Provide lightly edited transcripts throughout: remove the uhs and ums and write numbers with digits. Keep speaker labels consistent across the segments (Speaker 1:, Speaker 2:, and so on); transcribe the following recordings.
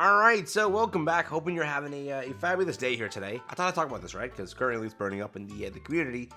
Speaker 1: Alright, so welcome back. Hoping you're having a fabulous day here today. I thought I'd talk about this, right? Because currently it's burning up in the community.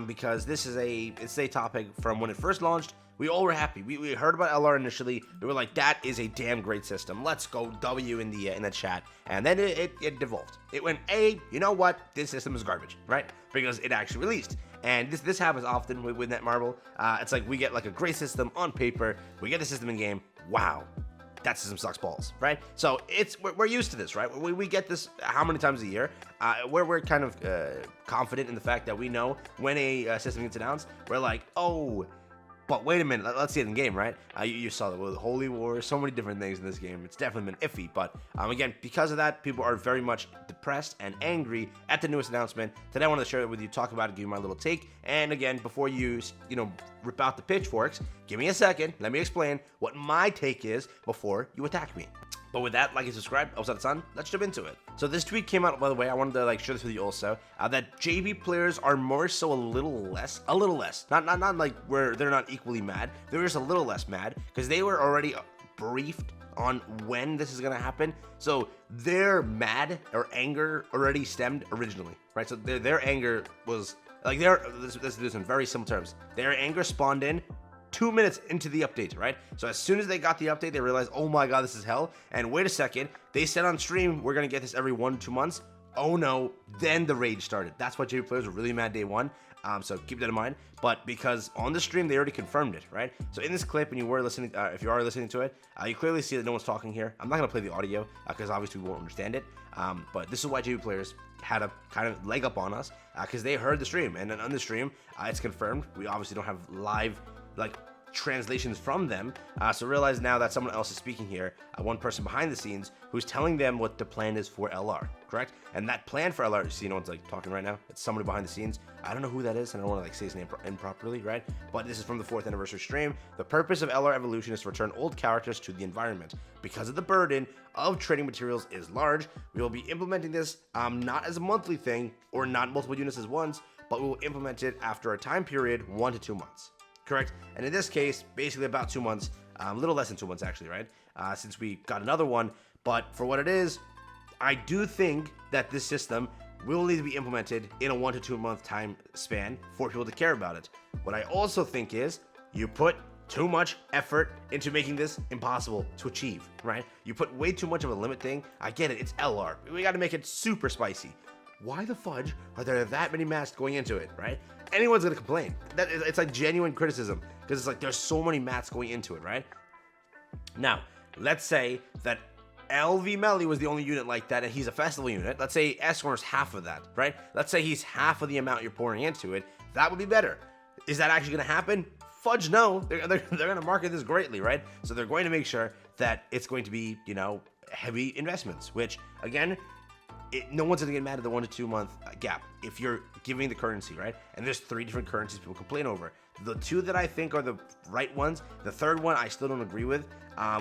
Speaker 1: Because this is a topic from when it first launched. We all were happy. We heard about LR initially. We were like, that is a damn great system. Let's go W in the chat. And then it devolved. It went, you know what? This system is garbage, right? Because it actually released. And this happens often with Netmarble. It's like we get like a great system on paper. We get the system in game. Wow. That system sucks balls, right? So we're used to this, right? We get this how many times a year? We're kind of confident in the fact that we know when a system gets announced. We're like, oh, but wait a minute, let's see it in game, right? You saw that with Holy War, so many different things in this game. It's definitely been iffy, but again, because of that, people are very much depressed and angry at the newest announcement. Today, I wanted to share it with you, talk about it, give you my little take. And again, before you rip out the pitchforks, give me a second. Let me explain what my take is before you attack me. But with that, like and subscribe. I was at the sun. Let's jump into it. So this tweet came out, by the way. I wanted to share this with you also. That JV players are more so a little less. Not like where they're not equally mad. They're just a little less mad because they were already briefed on when this is gonna happen. So their mad or anger already stemmed originally, right? So their anger was like this in very simple terms. Their anger spawned in 2 minutes into the update, right? So as soon as they got the update, they realized, oh my god, this is hell. And wait a second, they said on stream, we're gonna get this every 1 to 2 months. Oh no, then the rage started. That's why JV players were really mad day one. So keep that in mind. But because on the stream, they already confirmed it, right? So in this clip, and you were listening, if you are listening to it, you clearly see that no one's talking here. I'm not gonna play the audio because obviously we won't understand it. But this is why JV players had a kind of leg up on us because they heard the stream, and then on the stream, it's confirmed. We obviously don't have live translations from them, so realize now that someone else is speaking here, one person behind the scenes who's telling them what the plan is for LR, correct? And that plan for LR, you see no one's talking right now, it's somebody behind the scenes. I don't know who that is, and I don't want to say his name improperly, right? But this is from the 4th anniversary stream. The purpose of LR evolution is to return old characters to the environment. Because of the burden of trading materials is large, we will be implementing this not as a monthly thing or not multiple units as once, but we will implement it after a time period 1 to 2 months. Correct? And in this case, basically about 2 months, a little less than 2 months actually, right? Since we got another one. But for what it is, I do think that this system will need to be implemented in a 1 to 2 month time span for people to care about it. What I also think is you put too much effort into making this impossible to achieve, right? You put way too much of a limit thing. I get it, it's LR. We got to make it super spicy. Why the fudge are there that many masks going into it, right? Anyone's gonna complain. It's like genuine criticism because it's like there's so many mats going into it, right? Now, let's say that LV Melly was the only unit like that and he's a festival unit. Let's say Escanor's half of that, right? Let's say he's half of the amount you're pouring into it. That would be better. Is that actually gonna happen? Fudge no. They're gonna market this greatly, right? So they're going to make sure that it's going to be, heavy investments, which again, no one's gonna get mad at the 1 to 2 month gap if you're giving the currency, right? And there's 3 different currencies people complain over. The 2 that I think are the right ones, the third one I still don't agree with,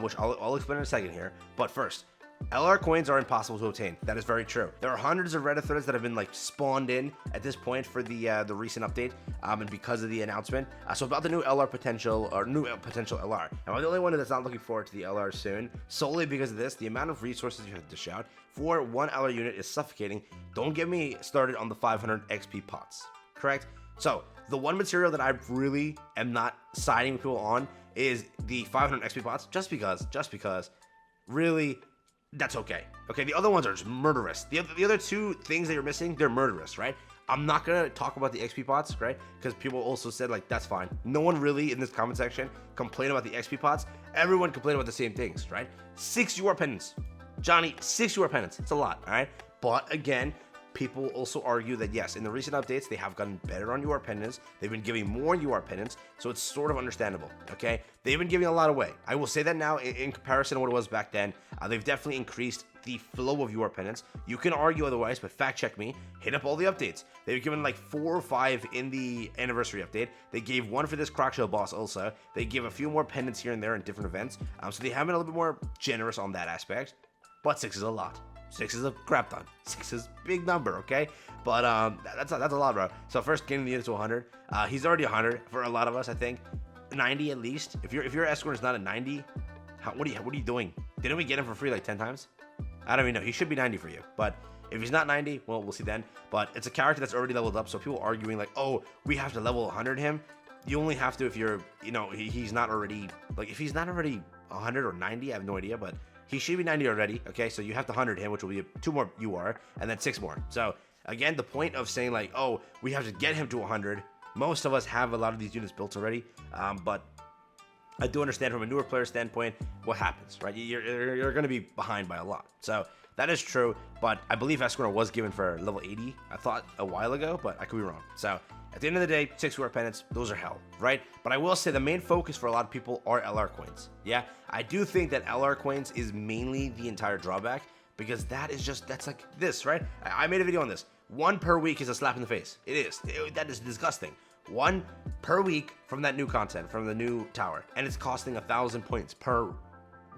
Speaker 1: which I'll explain in a second here. But first, LR coins are impossible to obtain. That is very true. There are hundreds of Reddit threads that have been spawned in at this point for the recent update, and because of the announcement. So about the new LR potential or new potential LR. And I'm the only one that's not looking forward to the LR soon, solely because of this. The amount of resources you have to dish out for 1 LR unit is suffocating. Don't get me started on the 500 XP pots. Correct? So the one material that I really am not siding with people on is the 500 XP pots, just because, really. That's okay. Okay, the other ones are just murderous. The other 2 things that you're missing, they're murderous, right? I'm not gonna talk about the XP pots, right? Because people also said that's fine. No one really in this comment section complained about the XP pots. Everyone complained about the same things, right? 6 UR pendants. Johnny, 6 UR pendants. It's a lot, all right? But again, people also argue that yes, in the recent updates, they have gotten better on UR pendants. They've been giving more UR pendants, so it's sort of understandable, okay? They've been giving a lot away. I will say that now in comparison to what it was back then, they've definitely increased the flow of UR pendants. You can argue otherwise, but fact check me. Hit up all the updates. They've given 4 or 5 in the anniversary update. They gave 1 for this Crocodile boss also. They give a few more pendants here and there in different events. So they have been a little bit more generous on that aspect, but 6 is a lot. 6 is a crap ton. 6 is a big number, okay? But that's a lot, bro. So first getting the unit to 100. He's already 100 for a lot of us, I think. 90 at least. If your Escanor is not at 90, what are you doing? Didn't we get him for free 10 times? I don't even know. He should be 90 for you. But if he's not 90, well, we'll see then. But it's a character that's already leveled up. So people arguing like, oh, we have to level 100 him. You only have to if you're, you know, he's not already, like, if he's not already 100 or 90, I have no idea. But he should be 90 already. Okay, so you have to 100 him, which will be 2 more you are, and then 6 more. So again, the point of saying like, oh, we have to get him to 100. Most of us have a lot of these units built already. But I do understand from a newer player standpoint what happens, right? You're going to be behind by a lot. So that is true, but I believe Escanor was given for level 80, I thought a while ago, but I could be wrong. So at the end of the day, 6 rare pendants, those are hell, right? But I will say the main focus for a lot of people are LR coins. Yeah, I do think that LR coins is mainly the entire drawback, because that is just, that's like this, right? I made a video on this. 1 per week is a slap in the face. It is. That is disgusting. 1 per week from that new content, from the new tower, and it's costing 1,000 points per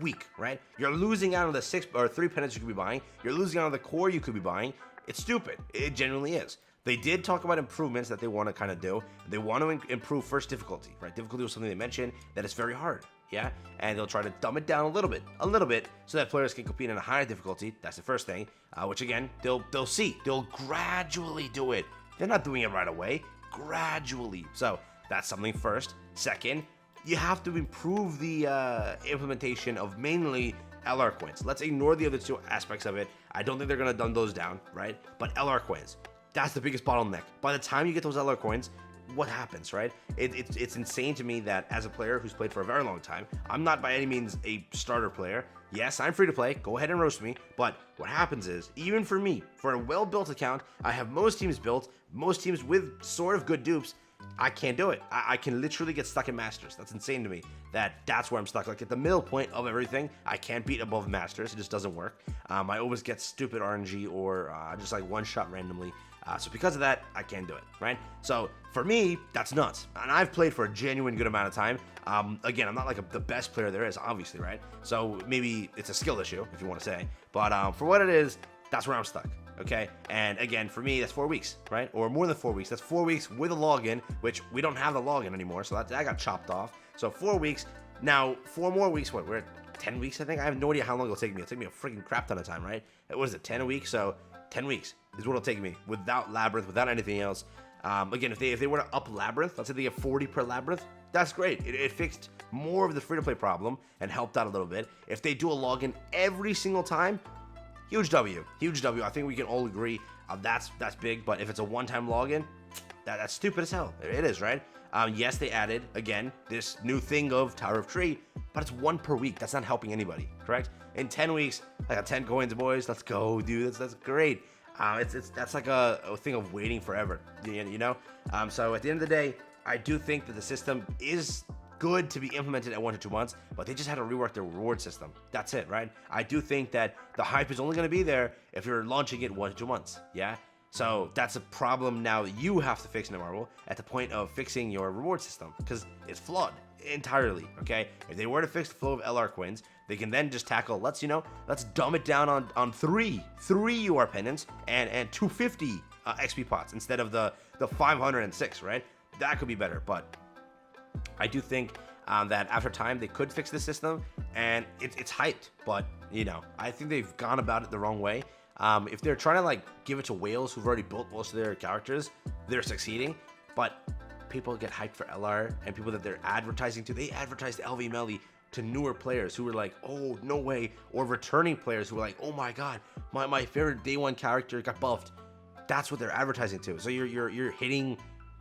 Speaker 1: week, right? You're losing out on the 6 or 3 pendants you could be buying. You're losing out on the core you could be buying. It's stupid. It genuinely is. They did talk about improvements that they want to kind of do. They want to improve first difficulty, right? Difficulty was something they mentioned that is very hard, yeah? And they'll try to dumb it down a little bit, so that players can compete in a higher difficulty. That's the first thing, which again, they'll see. They'll gradually do it. They're not doing it right away, gradually. So that's something first. Second, you have to improve the implementation of mainly LR coins. Let's ignore the other 2 aspects of it. I don't think they're going to dumb those down, right? But LR coins, that's the biggest bottleneck. By the time you get those LR coins, what happens, right? It's insane to me that as a player who's played for a very long time, I'm not by any means a starter player. Yes, I'm free to play. Go ahead and roast me. But what happens is, even for me, for a well-built account, I have most teams built, most teams with sort of good dupes. I can't do it. I can literally get stuck in Masters. That's insane to me. That's where I'm stuck. Like at the middle point of everything, I can't beat above Masters. It just doesn't work. I always get stupid RNG or just like one shot randomly. So because of that, I can't do it, right? So for me, that's nuts. And I've played for a genuine good amount of time. Again, I'm not like the best player there is, obviously, right? So maybe it's a skill issue, if you want to say. But for what it is, that's where I'm stuck. Okay, and again, for me, that's 4 weeks, right? Or more than 4 weeks. That's 4 weeks with a login, which we don't have the login anymore, so that got chopped off. So 4 weeks. Now, 4 more weeks, what? We're at 10 weeks, I think? I have no idea how long it'll take me. It'll take me a freaking crap ton of time, right? What is it, 10 a week? So 10 weeks is what it'll take me without Labyrinth, without anything else. Again, if they were to up Labyrinth, let's say they get 40 per Labyrinth, that's great. It fixed more of the free-to-play problem and helped out a little bit. If they do a login every single time, huge W. Huge W. I think we can all agree that's big, but if it's a one-time login, that's stupid as hell. It is, right? Yes, they added, again, this new thing of Tower of Tree, but it's 1 per week. That's not helping anybody, correct? In 10 weeks, I got 10 coins, boys. Let's go, dude. That's great. That's like a thing of waiting forever, you know? So at the end of the day, I do think that the system is good to be implemented at 1 to 2 months, but they just had to rework their reward system. That's it, right? I do think that the hype is only going to be there if you're launching it 1 to 2 months, yeah? So that's a problem now that you have to fix in the Marvel at the point of fixing your reward system, because it's flawed entirely, okay? If they were to fix the flow of LR coins, they can then just tackle, let's dumb it down on three UR pendants and 250 XP pots instead of the 506, right? That could be better, but I do think that after time they could fix the system, and it's hyped, but you know, I think they've gone about it the wrong way. If they're trying to like give it to whales who've already built most of their characters, they're succeeding, but people get hyped for LR, and people that they're advertising to, they advertised LV Melly to newer players who were like, oh, no way, or returning players who were like, oh my god, my favorite day 1 character got buffed. That's what they're advertising to. So you're hitting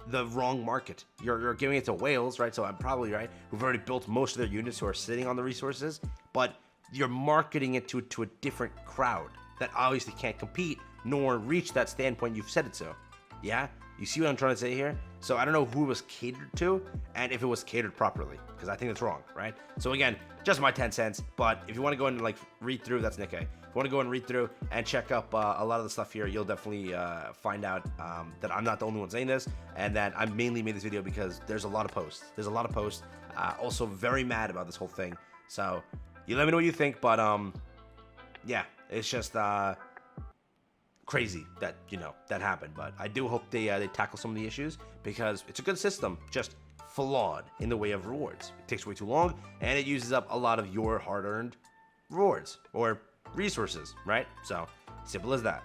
Speaker 1: the wrong market. You're giving it to whales, right? So I'm probably right, who've already built most of their units, who are sitting on the resources, but you're marketing it to a different crowd that obviously can't compete nor reach that standpoint you've set it to. Yeah? You see what I'm trying to say here? So I don't know who it was catered to and if it was catered properly, because I think that's wrong, right? So again, just my 10 cents, but if you want to go and like read through, that's Nikkei. If you want to go and read through and check up a lot of the stuff here, you'll definitely find out that I'm not the only one saying this, and that I mainly made this video because there's a lot of posts. Also very mad about this whole thing. So you let me know what you think, but yeah, it's just crazy that, you know, that happened. But I do hope they tackle some of the issues, because it's a good system, just flawed in the way of rewards. It takes way too long, and it uses up a lot of your hard-earned rewards, or resources, right? So simple as that.